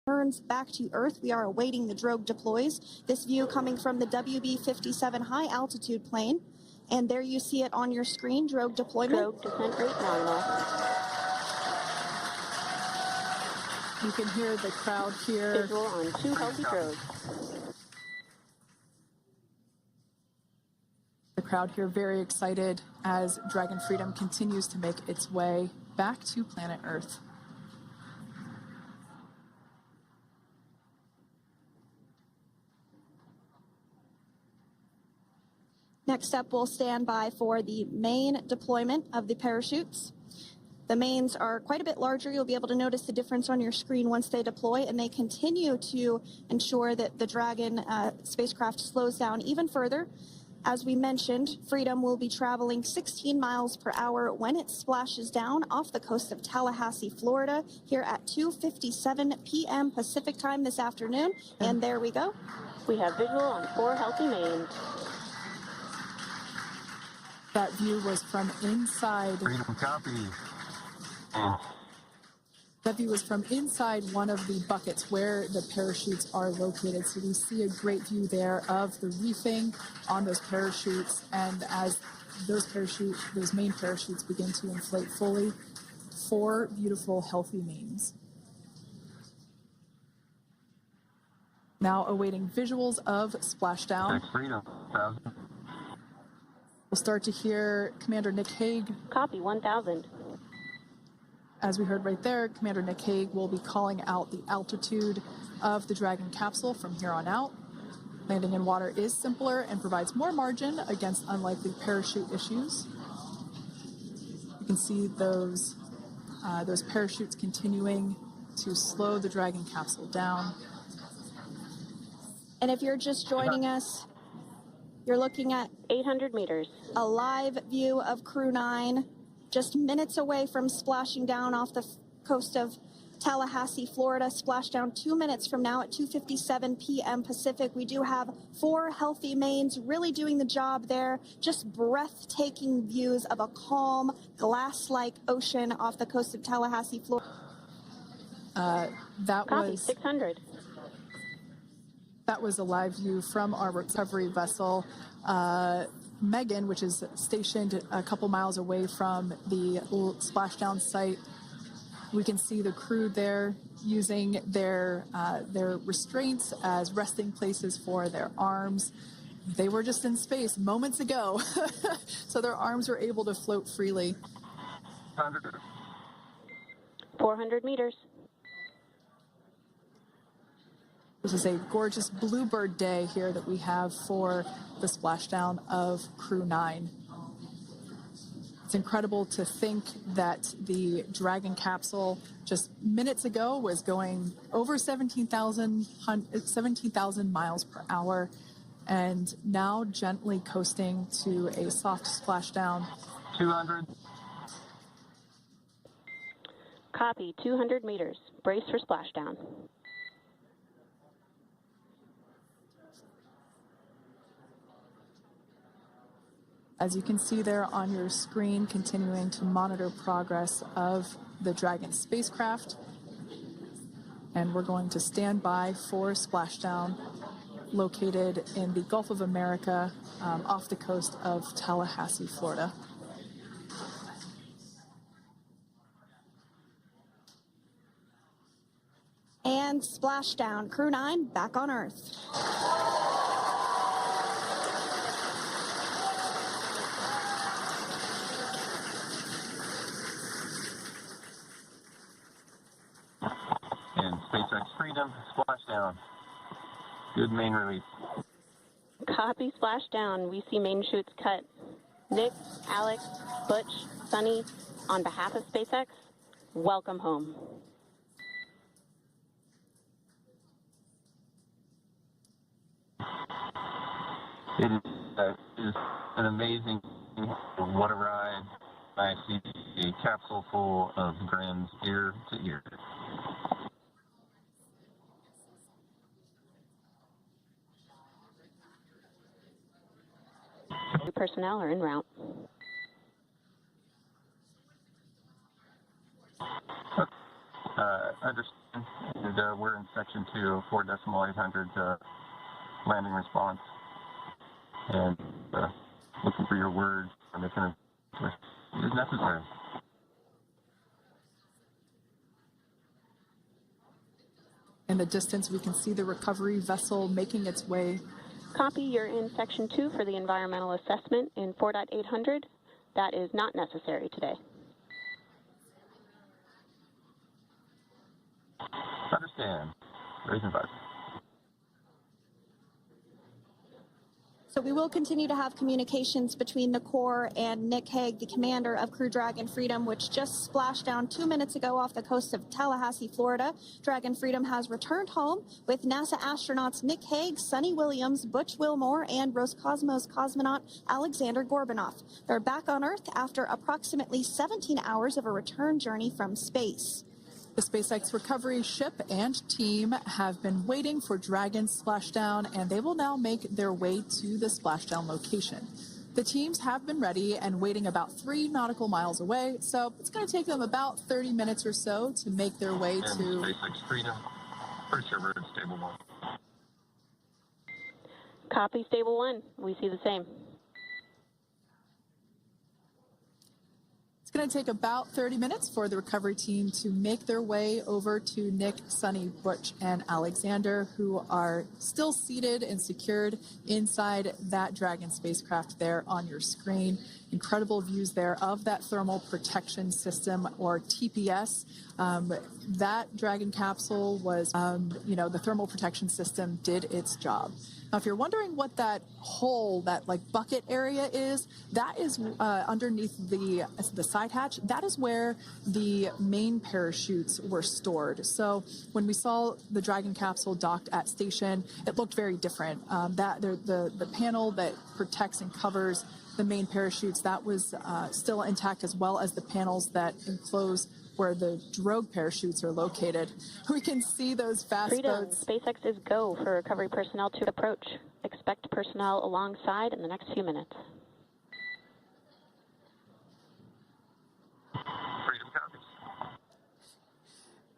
Returns back to Earth. We are awaiting the drogue deploys. This view coming from the WB-57 high altitude plane. And there you see it on your screen, drogue deployment. Drogue descent rate nominal. You can hear the crowd here. Visual on 2 healthy drogues. The crowd here very excited as Dragon Freedom continues to make its way back to planet Earth. Next up, we'll stand by for the main deployment of the parachutes. The mains are quite a bit larger. You'll be able to notice the difference on your screen once they deploy, and they continue to ensure that the Dragon spacecraft slows down even further. As we mentioned, Freedom will be traveling 16 miles per hour when it splashes down off the coast of Tallahassee, Florida, here at 2:57 p.m. Pacific time this afternoon. And there we go. We have visual on 4 healthy mains. That view was from inside. Freedom copy. That view was from inside one of the buckets where the parachutes are located. So we see a great view there of the reefing on those parachutes. And as those main parachutes begin to inflate fully, 4 beautiful, healthy mains. Now awaiting visuals of splashdown. Freedom, 1,000. We'll start to hear Commander Nick Hague. Copy, 1,000. As we heard right there, Commander Nick Hague will be calling out the altitude of the Dragon capsule from here on out. Landing in water is simpler and provides more margin against unlikely parachute issues. You can see those parachutes continuing to slow the Dragon capsule down. And if you're just joining us, you're looking at 800 meters. A live view of Crew 9, just minutes away from splashing down off the coast of Tallahassee, Florida. Splash down 2 minutes from now at 2:57 p.m. Pacific. We do have 4 healthy mains really doing the job there. Just breathtaking views of a calm, glass-like ocean off the coast of Tallahassee, Florida. Copy, 600. That was a live view from our recovery vessel, Megan, which is stationed a couple miles away from the splashdown site. We can see the crew there using their restraints as resting places for their arms. They were just in space moments ago, so their arms were able to float freely. 400 meters. This is a gorgeous bluebird day here that we have for the splashdown of Crew 9. It's incredible to think that the Dragon capsule just minutes ago was going over 17,000 miles per hour and now gently coasting to a soft splashdown. 200. Copy, 200 meters. Brace for splashdown. As you can see there on your screen, continuing to monitor progress of the Dragon spacecraft. And we're going to stand by for splashdown located in the Gulf of America off the coast of Tallahassee, Florida. And splashdown. Crew 9 back on Earth. And SpaceX Freedom, splashdown. Good main release. Copy, splashdown. We see main chutes cut. Nick, Alex, Butch, Sunny, on behalf of SpaceX, welcome home. It is an amazing, what a ride. I see a capsule full of grins ear to ear. Personnel are en route. and we're in section 2, 4.800 landing response, and looking for your words and if it is necessary. In the distance, we can see the recovery vessel making its way. Copy, you're in section 2 for the environmental assessment in 4.800. That is not necessary today. Understand. Raising 5. So we will continue to have communications between the Corps and Nick Hague, the commander of Crew Dragon Freedom, which just splashed down 2 minutes ago off the coast of Tallahassee, Florida. Dragon Freedom has returned home with NASA astronauts Nick Hague, Sunny Williams, Butch Wilmore, and Roscosmos cosmonaut Alexander Gorbanov. They're back on Earth after approximately 17 hours of a return journey from space. The SpaceX recovery ship and team have been waiting for Dragon's splashdown, and they will now make their way to the splashdown location. The teams have been ready and waiting about 3 nautical miles away, so it's going to take them about 30 minutes or so to make their way to SpaceX Freedom. Pretty sure we're in stable 1. Copy, stable 1. We see the same. It's going to take about 30 minutes for the recovery team to make their way over to Nick, Sunny, Butch, and Alexander, who are still seated and secured inside that Dragon spacecraft there on your screen. Incredible views there of that thermal protection system, or TPS. That Dragon capsule was, the thermal protection system did its job. Now, if you're wondering what that hole, that like bucket area is, that is underneath the side hatch. That is where the main parachutes were stored. So when we saw the Dragon capsule docked at station, it looked very different. The panel that protects and covers the main parachutes, that was still intact, as well as the panels that enclose where the drogue parachutes are located. We can see those fast Freedom. boats. SpaceX is go for recovery personnel to approach. Expect personnel alongside in the next few minutes. Freedom copies.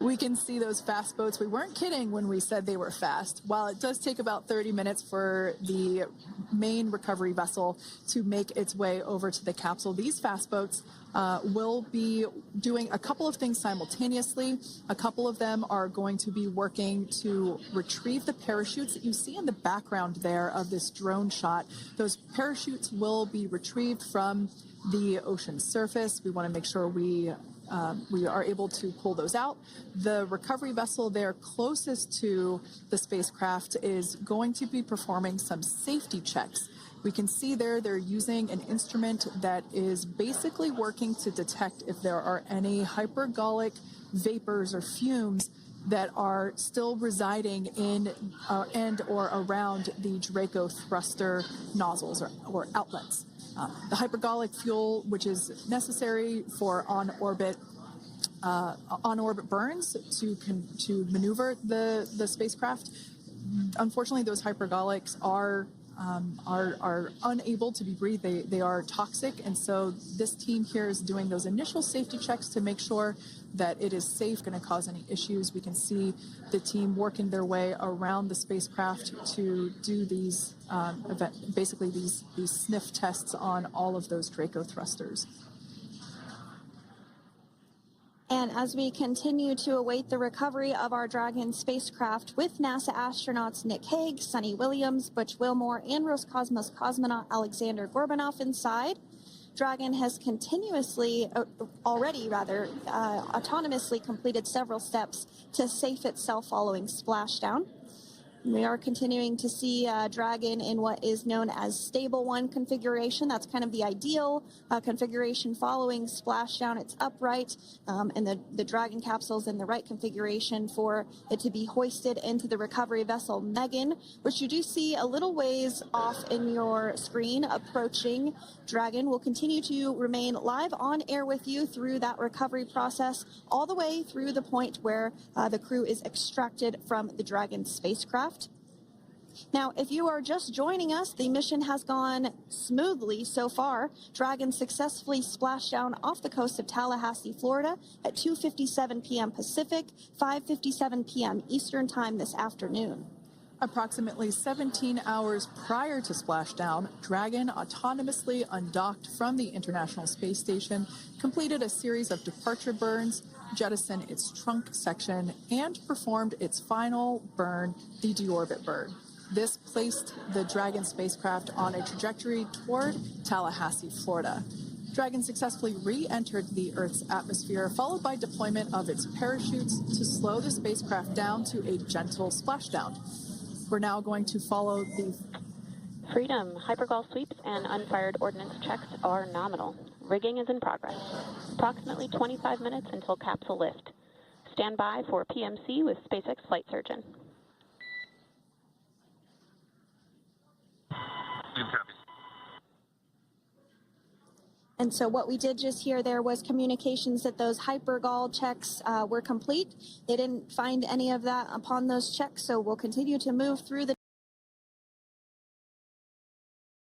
We can see those fast boats. We weren't kidding when we said they were fast. While it does take about 30 minutes for the main recovery vessel to make its way over to the capsule, these fast boats will be doing a couple of things simultaneously. A couple of them are going to be working to retrieve the parachutes that you see in the background there of this drone shot. Those parachutes will be retrieved from the ocean surface. We want to make sure we are able to pull those out. The recovery vessel there closest to the spacecraft is going to be performing some safety checks. We can see there they're using an instrument that is basically working to detect if there are any hypergolic vapors or fumes that are still residing in and or around the Draco thruster nozzles or outlets. The hypergolic fuel, which is necessary for on-orbit burns to maneuver the spacecraft. Unfortunately, those hypergolics are unable to be breathed. They are toxic, and so this team here is doing those initial safety checks to make sure that it is safe, going to cause any issues. We can see the team working their way around the spacecraft to do these basically these sniff tests on all of those Draco thrusters. And as we continue to await the recovery of our Dragon spacecraft with NASA astronauts Nick Hague, Sunny Williams, Butch Wilmore, and Roscosmos cosmonaut Alexander Gorbanov inside, Dragon has autonomously completed several steps to safe itself following splashdown. We are continuing to see Dragon in what is known as stable 1 configuration. That's kind of the ideal configuration following splashdown. It's upright, and the Dragon capsule is in the right configuration for it to be hoisted into the recovery vessel Megan, which you do see a little ways off in your screen approaching. Dragon will continue to remain live on air with you through that recovery process, all the way through the point where the crew is extracted from the Dragon spacecraft. Now, if you are just joining us, the mission has gone smoothly so far. Dragon successfully splashed down off the coast of Tallahassee, Florida at 2:57 p.m. Pacific, 5:57 p.m. Eastern Time this afternoon. Approximately 17 hours prior to splashdown, Dragon autonomously undocked from the International Space Station, completed a series of departure burns, jettisoned its trunk section, and performed its final burn, the deorbit burn. This placed the Dragon spacecraft on a trajectory toward Tallahassee, Florida. Dragon successfully re-entered the Earth's atmosphere, followed by deployment of its parachutes to slow the spacecraft down to a gentle splashdown. We're now going to follow the Freedom. Hypergol sweeps and unfired ordnance checks are nominal. Rigging is in progress. Approximately 25 minutes until capsule lift. Stand by for PMC with SpaceX flight surgeon. And so what we did just hear there was communications that those hypergol checks were complete. They didn't find any of that upon those checks, so we'll continue to move through the